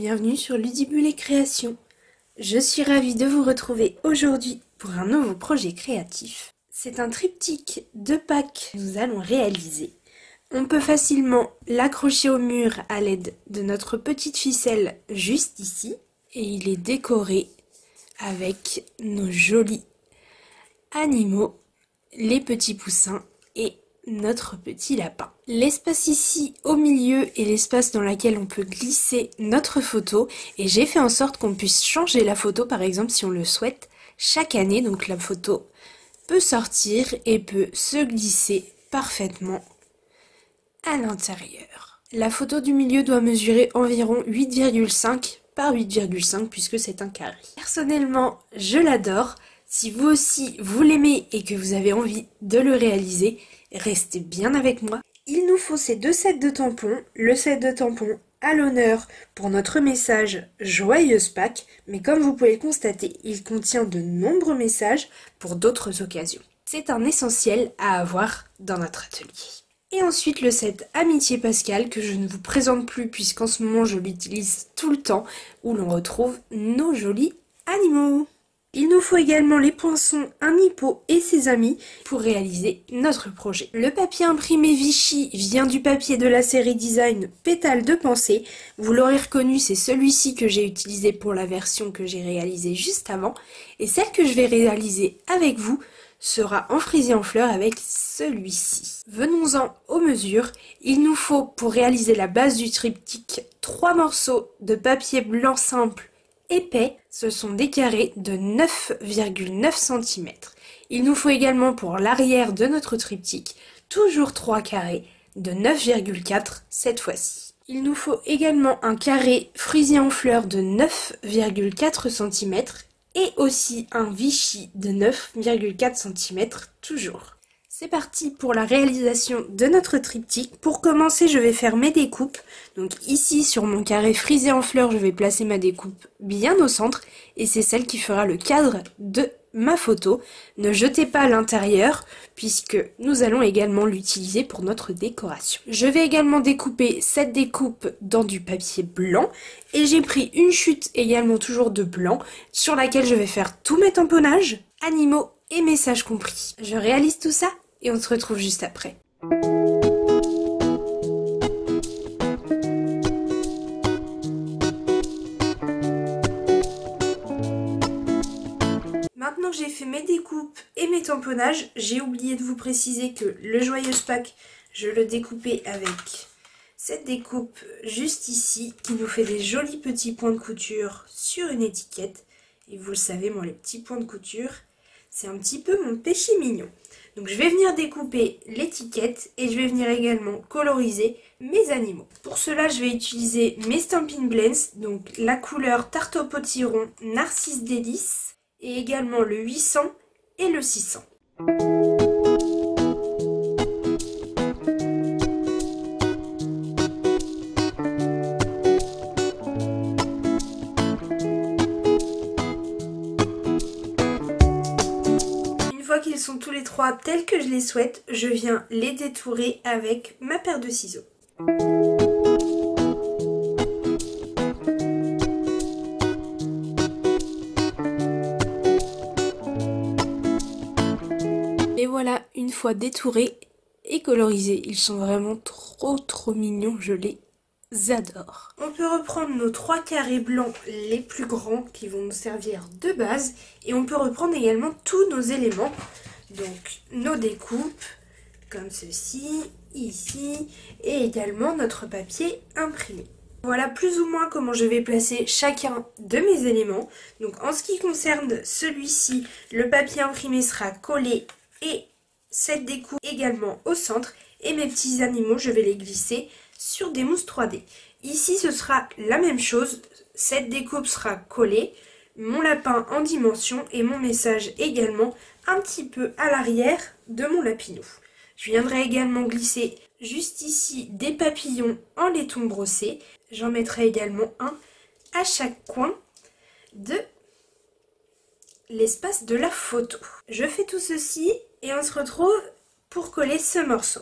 bienvenue sur Ludibule Création. Je suis ravie de vous retrouver aujourd'hui pour un nouveau projet créatif. C'est un triptyque de Pâques que nous allons réaliser. On peut facilement l'accrocher au mur à l'aide de notre petite ficelle juste ici. Et il est décoré avec nos jolis animaux, les petits poussins et notre petit lapin. L'espace ici au milieu est l'espace dans lequel on peut glisser notre photo et j'ai fait en sorte qu'on puisse changer la photo par exemple si on le souhaite chaque année. Donc la photo peut sortir et peut se glisser parfaitement à l'intérieur. La photo du milieu doit mesurer environ 8,5 par 8,5 puisque c'est un carré. Personnellement, je l'adore. Si vous aussi vous l'aimez et que vous avez envie de le réaliser, restez bien avec moi. Il nous faut ces deux sets de tampons. Le set de tampons à l'honneur pour notre message Joyeuse Pâques, mais comme vous pouvez le constater, il contient de nombreux messages pour d'autres occasions. C'est un essentiel à avoir dans notre atelier. Et ensuite le set Amitié Pascal que je ne vous présente plus puisqu'en ce moment je l'utilise tout le temps, où l'on retrouve nos jolis animaux. Il nous faut également les poinçons, un hippo et ses amis pour réaliser notre projet. Le papier imprimé Vichy vient du papier de la série design Pétales de pensée. Vous l'aurez reconnu, c'est celui-ci que j'ai utilisé pour la version que j'ai réalisée juste avant. Et celle que je vais réaliser avec vous sera en frisé en fleurs avec celui-ci. Venons-en aux mesures. Il nous faut pour réaliser la base du triptyque 3 morceaux de papier blanc simple épais, ce sont des carrés de 9,9 cm. Il nous faut également pour l'arrière de notre triptyque, toujours 3 carrés de 9,4 cette fois-ci. Il nous faut également un carré frisé en fleurs de 9,4 cm et aussi un Vichy de 9,4 cm toujours. C'est parti pour la réalisation de notre triptyque. Pour commencer, je vais faire mes découpes. Donc ici, sur mon carré frisé en fleurs, je vais placer ma découpe bien au centre. Et c'est celle qui fera le cadre de ma photo. Ne jetez pas l'intérieur, puisque nous allons également l'utiliser pour notre décoration. Je vais également découper cette découpe dans du papier blanc. Et j'ai pris une chute également toujours de blanc, sur laquelle je vais faire tous mes tamponnages, animaux et messages compris. Je réalise tout ça et on se retrouve juste après. Maintenant que j'ai fait mes découpes et mes tamponnages, j'ai oublié de vous préciser que le Joyeuse Pâques, je le découpais avec cette découpe juste ici, qui nous fait des jolis petits points de couture sur une étiquette. Et vous le savez, moi les petits points de couture, c'est un petit peu mon péché mignon. Donc je vais venir découper l'étiquette et je vais venir également coloriser mes animaux. Pour cela, je vais utiliser mes Stampin' Blends, donc la couleur Tarte au potiron Narcisse Délice et également le 800 et le 600. Qu'ils sont tous les trois tels que je les souhaite, je viens les détourer avec ma paire de ciseaux. Et voilà, une fois détourés et colorisés, ils sont vraiment trop mignons, je les adore. On peut reprendre nos 3 carrés blancs les plus grands qui vont nous servir de base et on peut reprendre également tous nos éléments, donc nos découpes comme ceci, ici et également notre papier imprimé. Voilà plus ou moins comment je vais placer chacun de mes éléments. Donc en ce qui concerne celui-ci, le papier imprimé sera collé et cette découpe également au centre et mes petits animaux je vais les glisser sur des mousses 3D. Ici ce sera la même chose, cette découpe sera collée, mon lapin en dimension et mon message également un petit peu à l'arrière de mon lapinou. Je viendrai également glisser juste ici des papillons en laiton brossé, j'en mettrai également un à chaque coin de l'espace de la photo. Je fais tout ceci et on se retrouve pour coller ce morceau.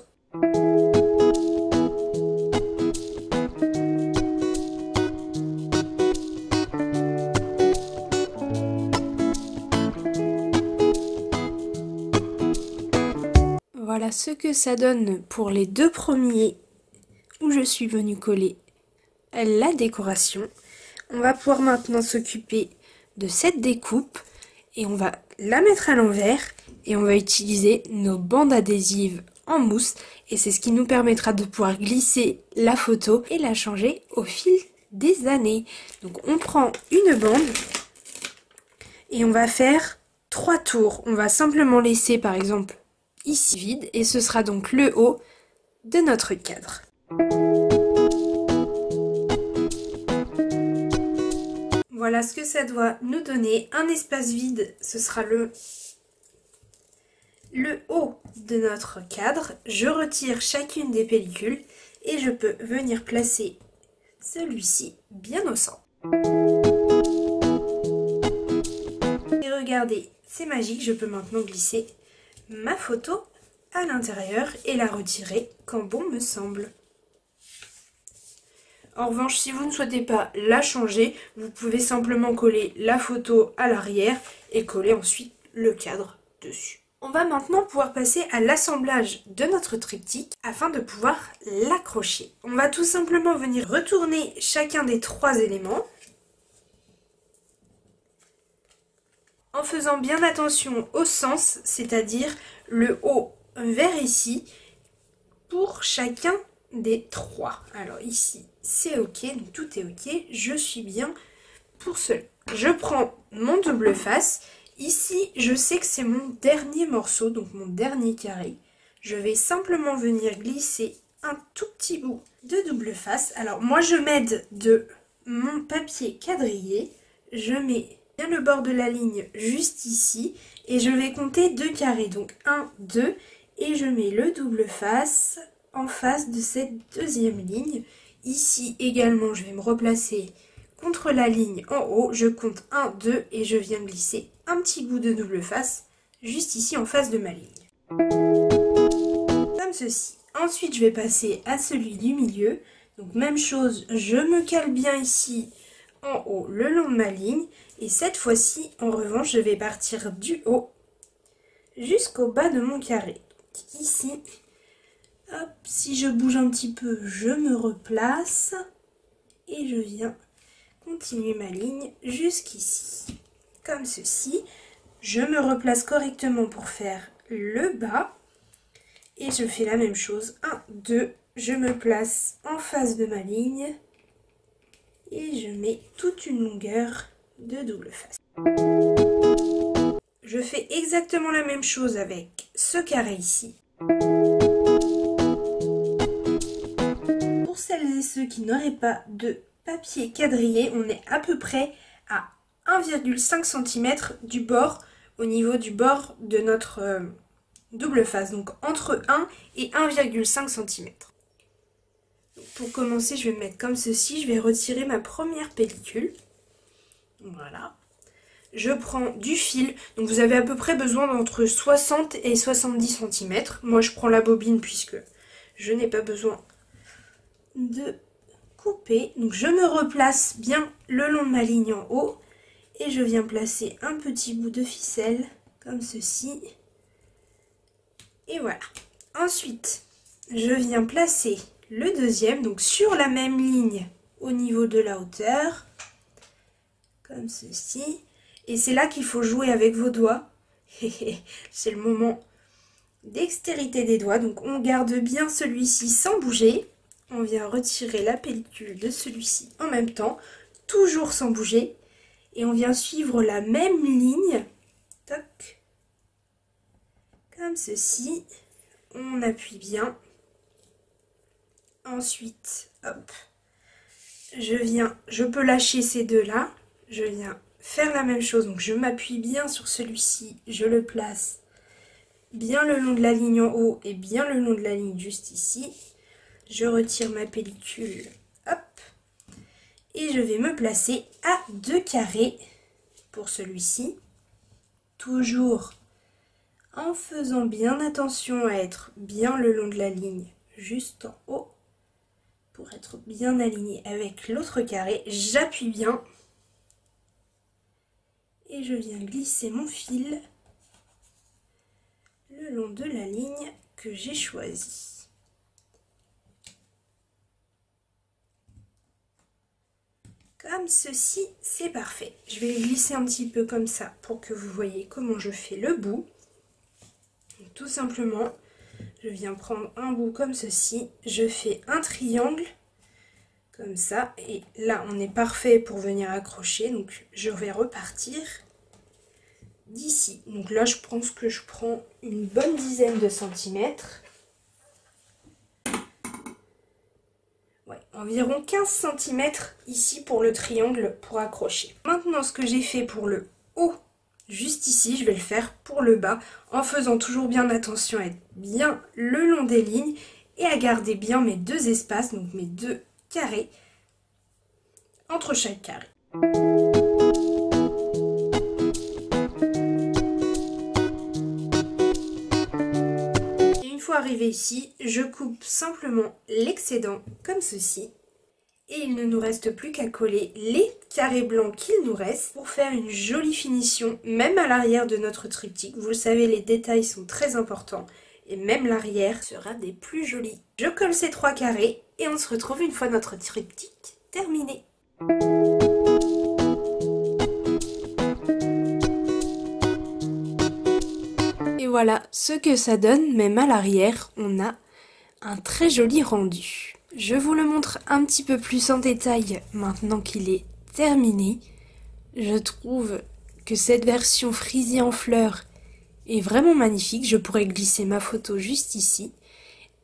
Voilà ce que ça donne pour les deux premiers où je suis venue coller la décoration. On va pouvoir maintenant s'occuper de cette découpe et on va la mettre à l'envers et on va utiliser nos bandes adhésives en mousse et c'est ce qui nous permettra de pouvoir glisser la photo et la changer au fil des années. Donc on prend une bande et on va faire 3 tours. On va simplement laisser par exemple ici vide et ce sera donc le haut de notre cadre. Voilà ce que ça doit nous donner. Un espace vide, ce sera le haut de notre cadre. Je retire chacune des pellicules et je peux venir placer celui-ci bien au centre. Et regardez, c'est magique, je peux maintenant glisser ma photo à l'intérieur et la retirer quand bon me semble. En revanche, si vous ne souhaitez pas la changer, vous pouvez simplement coller la photo à l'arrière et coller ensuite le cadre dessus. On va maintenant pouvoir passer à l'assemblage de notre triptyque afin de pouvoir l'accrocher. On va tout simplement venir retourner chacun des 3 éléments en faisant bien attention au sens, c'est-à-dire le haut vers ici pour chacun des 3. Alors ici c'est ok, donc tout est ok, je suis bien pour cela. Je prends mon double face, ici je sais que c'est mon dernier morceau, donc mon dernier carré. Je vais simplement venir glisser un tout petit bout de double face. Alors moi je m'aide de mon papier quadrillé, je mets bien le bord de la ligne juste ici et je vais compter 2 carrés, donc 1, 2 et je mets le double face en face de cette deuxième ligne. Ici également, je vais me replacer contre la ligne en haut. Je compte 1, 2 et je viens glisser un petit bout de double face juste ici en face de ma ligne. Comme ceci. Ensuite, je vais passer à celui du milieu. Donc même chose, je me cale bien ici en haut le long de ma ligne. Et cette fois-ci, en revanche, je vais partir du haut jusqu'au bas de mon carré. Donc ici... Hop, si je bouge un petit peu, je me replace et je viens continuer ma ligne jusqu'ici. Comme ceci, je me replace correctement pour faire le bas et je fais la même chose. 1, 2, je me place en face de ma ligne et je mets toute une longueur de double face. Je fais exactement la même chose avec ce carré ici. Pour celles et ceux qui n'auraient pas de papier quadrillé, on est à peu près à 1,5 cm du bord, au niveau du bord de notre double face. Donc entre 1 et 1,5 cm. Pour commencer, je vais me mettre comme ceci. Je vais retirer ma première pellicule. Voilà. Je prends du fil. Donc vous avez à peu près besoin d'entre 60 et 70 cm. Moi, je prends la bobine puisque je n'ai pas besoin de couper. Donc je me replace bien le long de ma ligne en haut et je viens placer un petit bout de ficelle comme ceci et voilà. Ensuite je viens placer le deuxième donc sur la même ligne au niveau de la hauteur comme ceci et c'est là qu'il faut jouer avec vos doigts. C'est le moment dextérité des doigts, donc on garde bien celui-ci sans bouger. On vient retirer la pellicule de celui-ci en même temps, toujours sans bouger. Et on vient suivre la même ligne. Toc. Comme ceci. On appuie bien. Ensuite, hop. Je peux lâcher ces deux-là. Je viens faire la même chose. Donc je m'appuie bien sur celui-ci. Je le place bien le long de la ligne en haut et bien le long de la ligne juste ici. Je retire ma pellicule, hop, et je vais me placer à 2 carrés pour celui-ci. Toujours en faisant bien attention à être bien le long de la ligne juste en haut pour être bien aligné avec l'autre carré. J'appuie bien et je viens glisser mon fil le long de la ligne que j'ai choisi. Comme ceci, c'est parfait. Je vais glisser un petit peu comme ça pour que vous voyez comment je fais le bout. Donc, tout simplement, je viens prendre un bout comme ceci, je fais un triangle comme ça et là on est parfait pour venir accrocher, donc je vais repartir d'ici. Donc là je pense que je prends une bonne dizaine de centimètres. Ouais, environ 15 cm ici pour le triangle pour accrocher. Maintenant ce que j'ai fait pour le haut, juste ici, je vais le faire pour le bas en faisant toujours bien attention à être bien le long des lignes et à garder bien mes deux espaces, donc mes deux carrés entre chaque carré. Arrivé ici, je coupe simplement l'excédent comme ceci et il ne nous reste plus qu'à coller les carrés blancs qu'il nous reste pour faire une jolie finition même à l'arrière de notre triptyque. Vous le savez, les détails sont très importants et même l'arrière sera des plus jolis. Je colle ces 3 carrés et on se retrouve une fois notre triptyque terminé. Et voilà ce que ça donne, même à l'arrière, on a un très joli rendu. Je vous le montre un petit peu plus en détail maintenant qu'il est terminé. Je trouve que cette version frisée en fleurs est vraiment magnifique. Je pourrais glisser ma photo juste ici.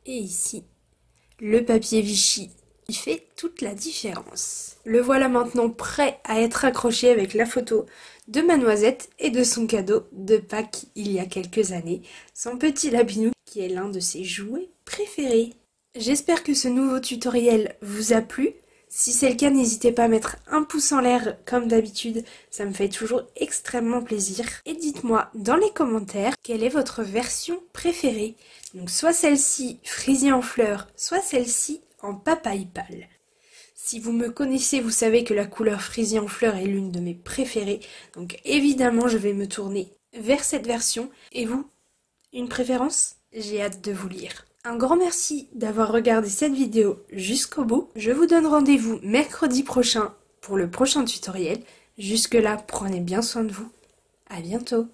Et ici, le papier Vichy qui fait toute la différence. Le voilà maintenant prêt à être accroché avec la photo de ma noisette et de son cadeau de Pâques il y a quelques années, son petit labinou qui est l'un de ses jouets préférés. J'espère que ce nouveau tutoriel vous a plu. Si c'est le cas, n'hésitez pas à mettre un pouce en l'air comme d'habitude, ça me fait toujours extrêmement plaisir. Et dites-moi dans les commentaires quelle est votre version préférée. Donc soit celle-ci frisée en fleurs, soit celle-ci en papaye pâle. Si vous me connaissez, vous savez que la couleur frisée en fleurs est l'une de mes préférées. Donc évidemment, je vais me tourner vers cette version. Et vous, une préférence? J'ai hâte de vous lire. Un grand merci d'avoir regardé cette vidéo jusqu'au bout. Je vous donne rendez-vous mercredi prochain pour le prochain tutoriel. Jusque là, prenez bien soin de vous. À bientôt.